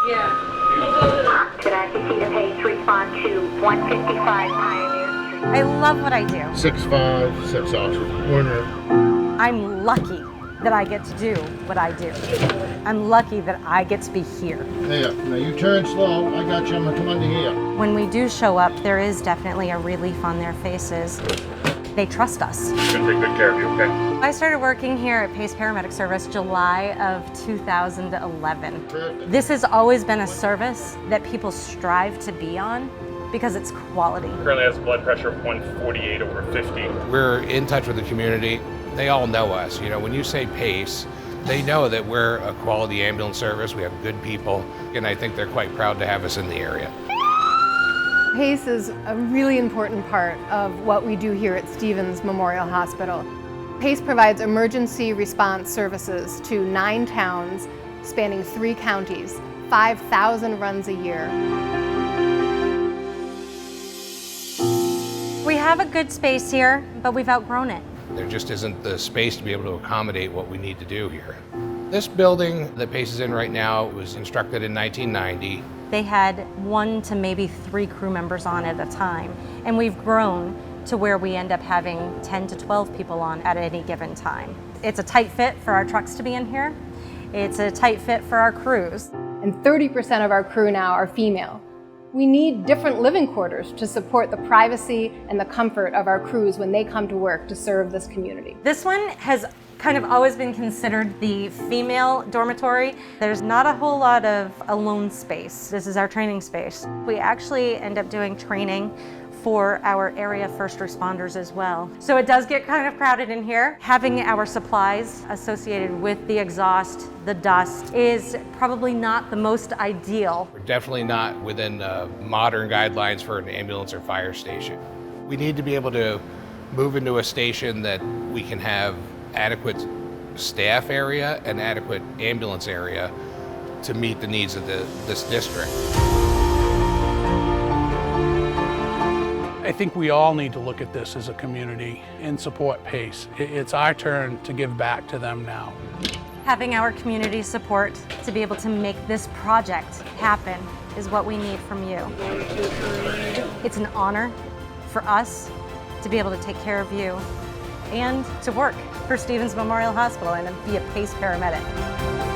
Yeah. Could I see the Pace respond to 155 Pioneer Street? I love what I do. 6'5", 6 Oxford corner. I'm lucky that I get to do what I do. I'm lucky that I get to be here. Yeah, now you turn slow. I got you. I'm gonna come under here. When we do show up, there is definitely a relief on their faces. They trust us. It's gonna take good care of you, okay? I started working here at Pace Paramedic Service July of 2011. Perfect. This has always been a service that people strive to be on because it's quality. Currently has blood pressure of 148 over 50. We're in touch with the community. They all know us. You know, when you say PACE, they know that we're a quality ambulance service. We have good people, and I think they're quite proud to have us in the area. PACE is a really important part of what we do here at Stevens Memorial Hospital. PACE provides emergency response services to 9 towns spanning 3 counties, 5,000 runs a year. We have a good space here, but we've outgrown it. There just isn't the space to be able to accommodate what we need to do here. This building that PACE is in right now was constructed in 1990. They had 1 to maybe 3 crew members on at a time, and we've grown to where we end up having 10 to 12 people on at any given time. It's a tight fit for our trucks to be in here. It's a tight fit for our crews. And 30% of our crew now are female. We need different living quarters to support the privacy and the comfort of our crews when they come to work to serve this community. This one has kind of always been considered the female dormitory. There's not a whole lot of alone space. This is our training space. We actually end up doing training for our area first responders as well. So it does get kind of crowded in here. Having our supplies associated with the exhaust, the dust, is probably not the most ideal. We're definitely not within modern guidelines for an ambulance or fire station. We need to be able to move into a station that we can have adequate staff area and adequate ambulance area to meet the needs of this district. I think we all need to look at this as a community and support PACE. It's our turn to give back to them now. Having our community support to be able to make this project happen is what we need from you. It's an honor for us to be able to take care of you and to work for Stevens Memorial Hospital and be a PACE paramedic.